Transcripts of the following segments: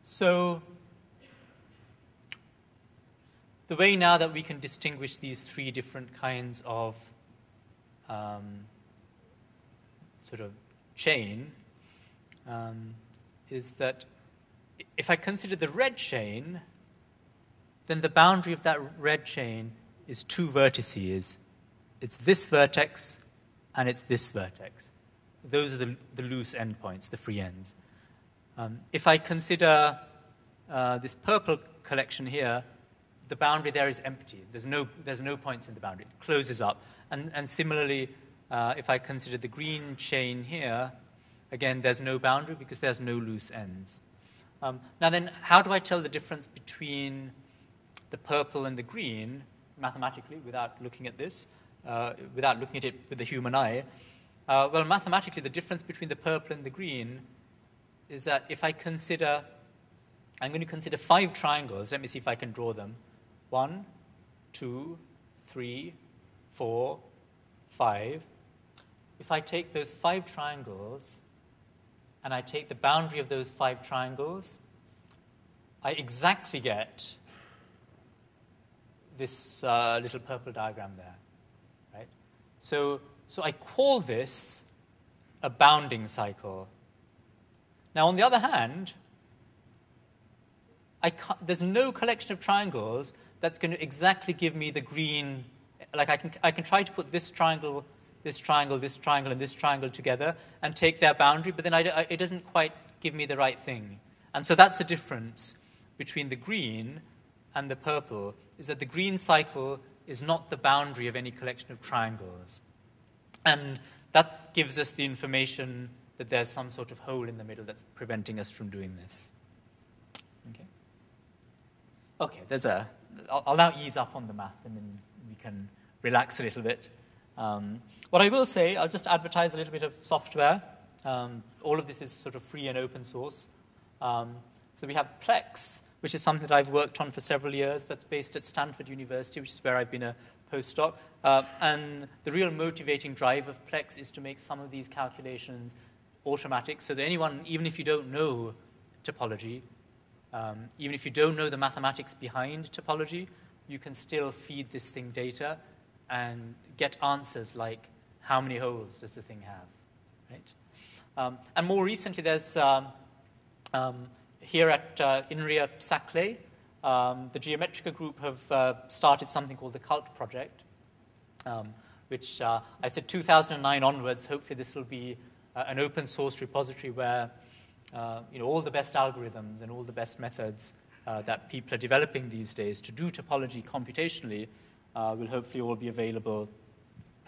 So the way now that we can distinguish these three different kinds of sort of chain is that if I consider the red chain, then the boundary of that red chain is two vertices. It's this vertex and it's this vertex. Those are the loose endpoints, the free ends. If I consider this purple collection here, the boundary there is empty. There's no points in the boundary. It closes up. And similarly, if I consider the green chain here, again, there's no boundary because there's no loose ends. Now then, how do I tell the difference between the purple and the green mathematically without looking at this, without looking at it with the human eye? Well, mathematically, the difference between the purple and the green is that if I'm going to consider 5 triangles. Let me see if I can draw them. 1, 2, 3, 4, 5. If I take those 5 triangles and I take the boundary of those 5 triangles, I exactly get this little purple diagram there, right? So I call this a bounding cycle. Now, on the other hand, there's no collection of triangles that's going to exactly give me the green. Like I can try to put this triangle, this triangle, this triangle, and this triangle together and take their boundary, but then it doesn't quite give me the right thing. And so that's the difference between the green and the purple, is that the green cycle is not the boundary of any collection of triangles. And that gives us the information that there's some sort of hole in the middle that's preventing us from doing this. Okay, I'll now ease up on the math and then we can relax a little bit. What I will say, I'll just advertise a little bit of software. All of this is sort of free and open source. So we have Plex, which is something that I've worked on for several years, that's based at Stanford University, which is where I've been a postdoc. And the real motivating drive of Plex is to make some of these calculations automatic, so that anyone, even if you don't know topology, even if you don't know the mathematics behind topology, you can still feed this thing data and get answers like, how many holes does the thing have, right? And more recently, there's here at INRIA Saclay, the Geometrica group have started something called the CULT project, which I said 2009 onwards, hopefully this will be an open source repository where all the best algorithms and all the best methods that people are developing these days to do topology computationally will hopefully all be available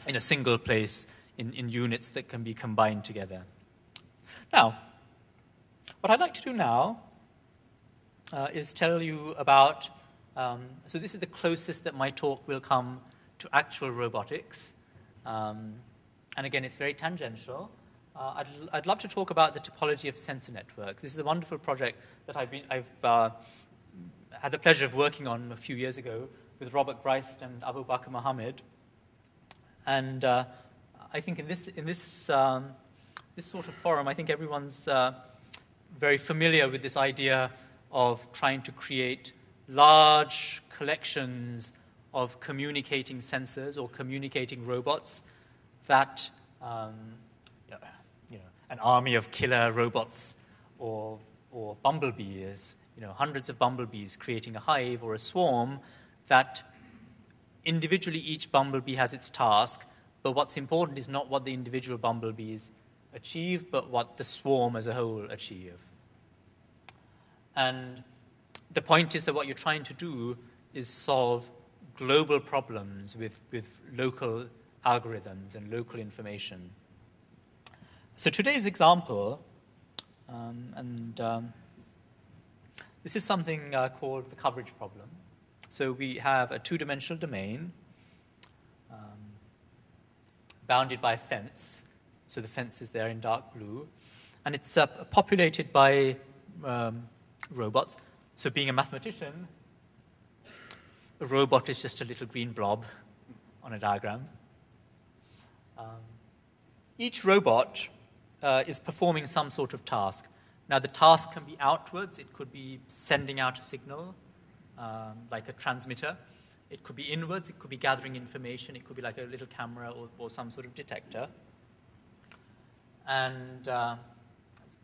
in a single place in units that can be combined together. Now, what I'd like to do now is tell you about, so this is the closest that my talk will come to actual robotics. And again, it's very tangential. I'd love to talk about the topology of sensor networks. This is a wonderful project that I've had the pleasure of working on a few years ago with Robert Greist and Abu Bakr Mohammed. And I think in this sort of forum, I think everyone's very familiar with this idea of trying to create large collections of communicating sensors or communicating robots that an army of killer robots or bumblebees, hundreds of bumblebees creating a hive or a swarm that individually each bumblebee has its task, but what's important is not what the individual bumblebees achieve, but what the swarm as a whole achieve. And the point is that what you're trying to do is solve global problems with local algorithms and local information. So today's example, this is something called the coverage problem. So we have a two-dimensional domain bounded by a fence. So the fence is there in dark blue. And it's populated by robots. So being a mathematician, a robot is just a little green blob on a diagram. Each robot is performing some sort of task. Now, the task can be outwards. It could be sending out a signal, like a transmitter. It could be inwards. It could be gathering information. It could be like a little camera or some sort of detector. And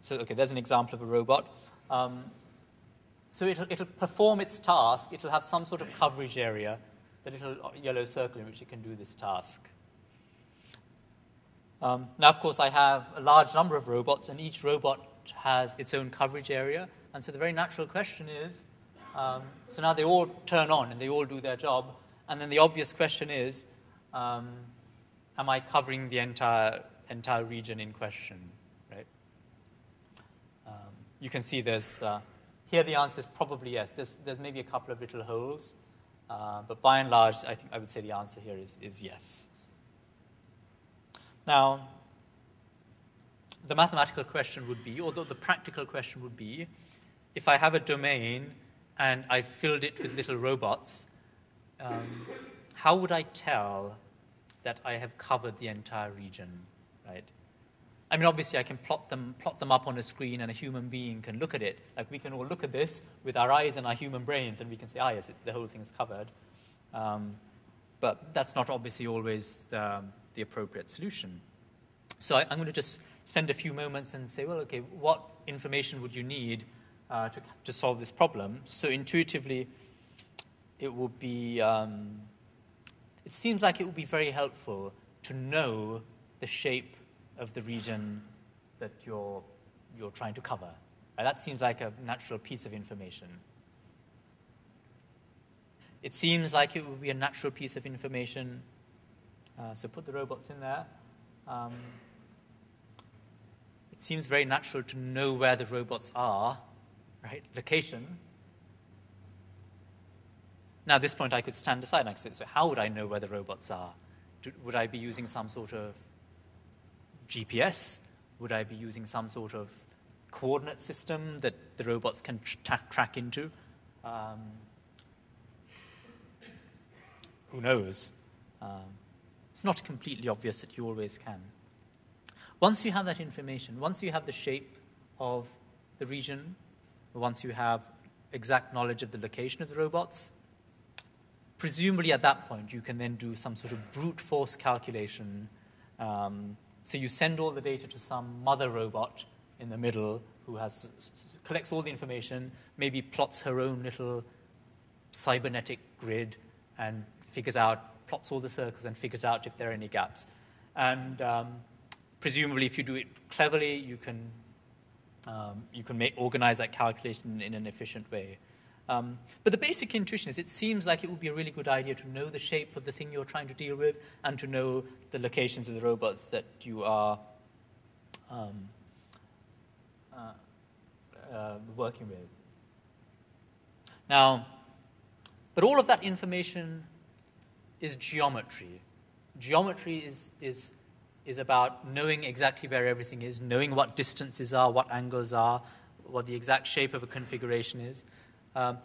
so, okay, there's an example of a robot. So it'll perform its task. It'll have some sort of coverage area, the little yellow circle in which it can do this task. Now, of course, I have a large number of robots, and each robot has its own coverage area. And so the very natural question is, so now they all turn on and they all do their job. And then the obvious question is, am I covering the entire region in question, right? You can see there's, here the answer is probably yes. There's maybe a couple of little holes. But by and large, I think I would say the answer here is yes. Now, the mathematical question would be, or the practical question would be, if I have a domain and I've filled it with little robots, how would I tell that I have covered the entire region, right? I mean, obviously, I can plot them up on a screen, and a human being can look at it. Like, we can all look at this with our eyes and our human brains, and we can say, yes, the whole thing is covered. But that's not obviously always the appropriate solution. So I'm going to just spend a few moments and say, well, okay, what information would you need to solve this problem? So intuitively, it would be, it seems like it would be very helpful to know the shape of the region that you're trying to cover. That seems like a natural piece of information. It seems like it would be a natural piece of information. So put the robots in there. It seems very natural to know where the robots are, right? Location. Now, at this point, I could stand aside and I could say, so how would I know where the robots are? Would I be using some sort of GPS? Would I be using some sort of coordinate system that the robots can track into? Who knows? It's not completely obvious that you always can. Once you have that information, once you have the shape of the region, once you have exact knowledge of the location of the robots, presumably at that point you can then do some sort of brute force calculation. So you send all the data to some mother robot in the middle who collects all the information, maybe plots her own little cybernetic grid and plots all the circles and figures out if there are any gaps. And presumably, if you do it cleverly, you can organize that calculation in an efficient way. But the basic intuition is it seems like it would be a really good idea to know the shape of the thing you're trying to deal with and to know the locations of the robots that you are working with. Now, but all of that information is geometry. Geometry is about knowing exactly where everything is, knowing what distances are, what angles are, what the exact shape of a configuration is. And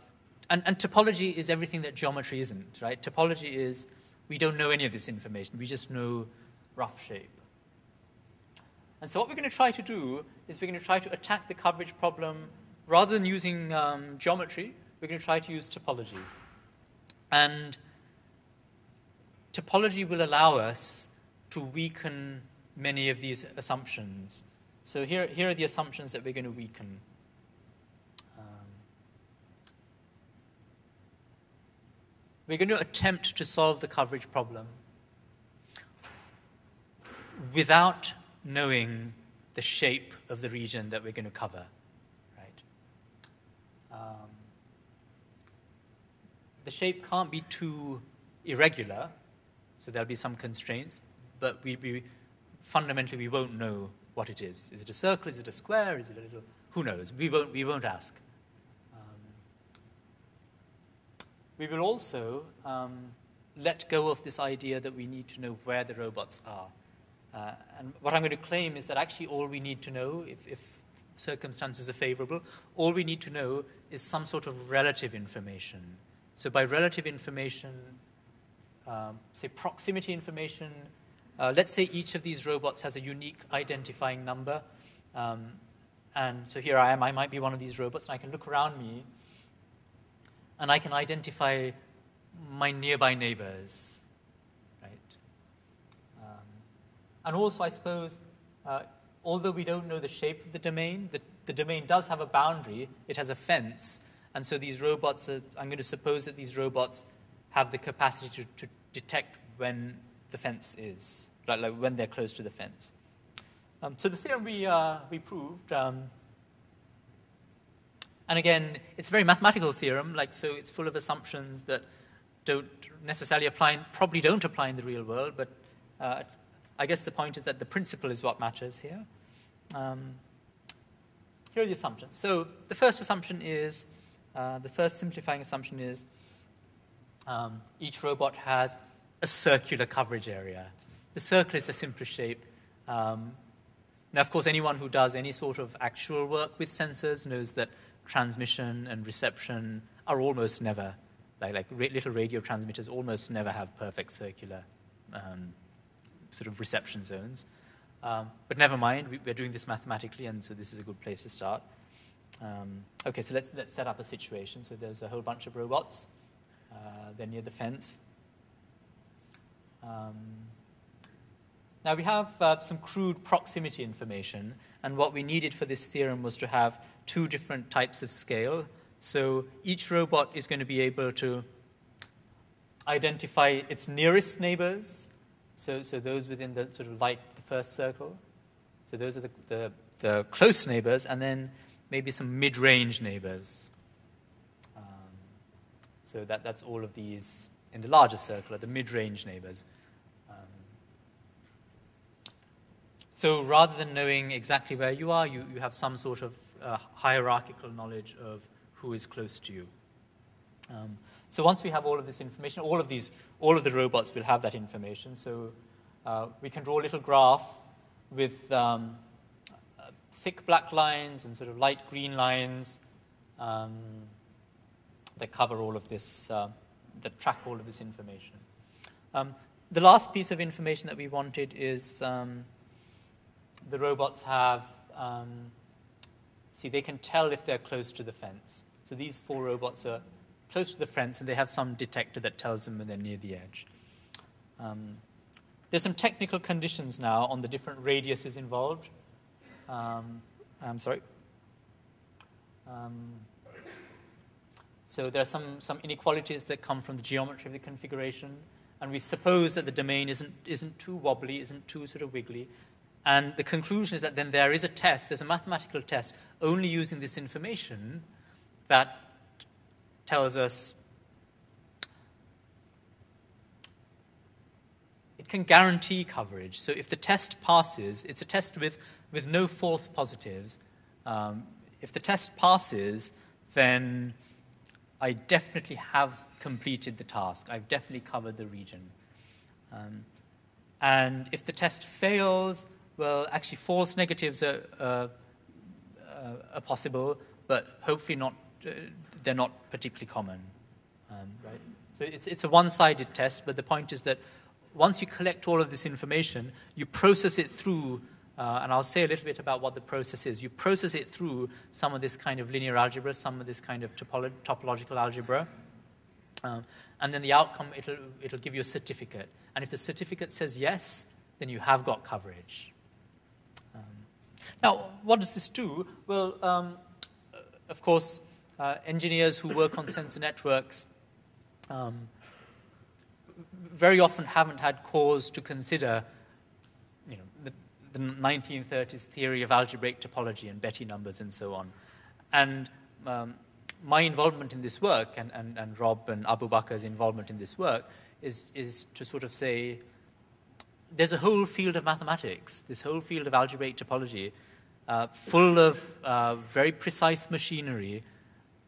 topology is everything that geometry isn't, right? Topology is, we don't know any of this information. We just know rough shape. And so what we're going to try to do is we're going to try to attack the coverage problem rather than using geometry. We're going to try to use topology. And topology will allow us to weaken many of these assumptions. So here are the assumptions that we're going to weaken. We're going to attempt to solve the coverage problem without knowing the shape of the region that we're going to cover, right? The shape can't be too irregular, so there'll be some constraints, but fundamentally we won't know what it is. Is it a circle? Is it a square? Is it a little? Who knows? We won't ask. We will also let go of this idea that we need to know where the robots are. And what I'm going to claim is that actually all we need to know, if circumstances are favorable, all we need to know is some sort of relative information. So by relative information, say proximity information, let's say each of these robots has a unique identifying number, And so here I am, I might be one of these robots, and I can look around me, and I can identify my nearby neighbors, right? And also, I suppose, although we don't know the shape of the domain does have a boundary, it has a fence, and so these robots I'm going to suppose that these robots have the capacity to detect when the fence is, like when they're close to the fence. So the theorem we proved, and again, it's a very mathematical theorem, so it's full of assumptions that don't necessarily probably don't apply in the real world, but I guess the point is that the principle is what matters here. Here are the assumptions. So the first assumption is, the first simplifying assumption is, each robot has a circular coverage area. The circle is the simplest shape. Now, of course, anyone who does any sort of actual work with sensors knows that transmission and reception are almost never, little radio transmitters almost never have perfect circular sort of reception zones. But never mind, we're doing this mathematically, and so this is a good place to start. Okay, so let's set up a situation. So there's a whole bunch of robots. They're near the fence. Now we have some crude proximity information, and what we needed for this theorem was to have two different types of scale. So each robot is going to be able to identify its nearest neighbors, so those within the sort of the first circle. So those are the close neighbors, and then maybe some mid-range neighbors. So that's all of these in the larger circle are the mid-range neighbors. So rather than knowing exactly where you are, you have some sort of hierarchical knowledge of who is close to you. So once we have all of this information, all of the robots will have that information. So we can draw a little graph with thick black lines and sort of light green lines that cover all of this, that track all of this information. The last piece of information that we wanted is the robots have, they can tell if they're close to the fence. So these 4 robots are close to the fence, and they have some detector that tells them when they're near the edge. There's some technical conditions now on the different radiuses involved. I'm sorry. So there are some inequalities that come from the geometry of the configuration, and we suppose that the domain isn't too wobbly, isn't too sort of wiggly. And the conclusion is that then there is a test, there's a mathematical test, only using this information that tells us it can guarantee coverage. So if the test passes, it's a test with no false positives. If the test passes, then I definitely have completed the task. I've definitely covered the region. And if the test fails, well, actually false negatives are possible, but hopefully not. They're not particularly common, right? So it's a one-sided test, but the point is that once you collect all of this information, you process it through, and I'll say a little bit about what the process is. You process it through some of this kind of linear algebra, some of this kind of topological algebra, and then the outcome, it'll give you a certificate. And if the certificate says yes, then you have got coverage. Now, what does this do? Well, of course, engineers who work on sensor networks very often haven't had cause to consider, the 1930s theory of algebraic topology and Betty numbers and so on. And my involvement in this work, and Rob and Abu Bakr's involvement in this work, is to sort of say, there's a whole field of mathematics, this whole field of algebraic topology, full of very precise machinery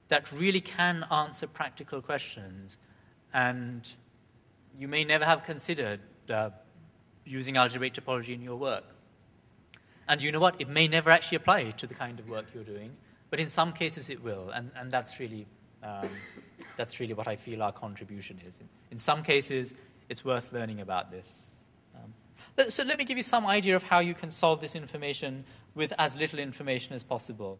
that really can answer practical questions. And you may never have considered using algebraic topology in your work. And you know what? It may never actually apply to the kind of work you're doing, but in some cases it will. And that's really what I feel our contribution is. In some cases, it's worth learning about this. So let me give you some idea of how you can solve this information with as little information as possible.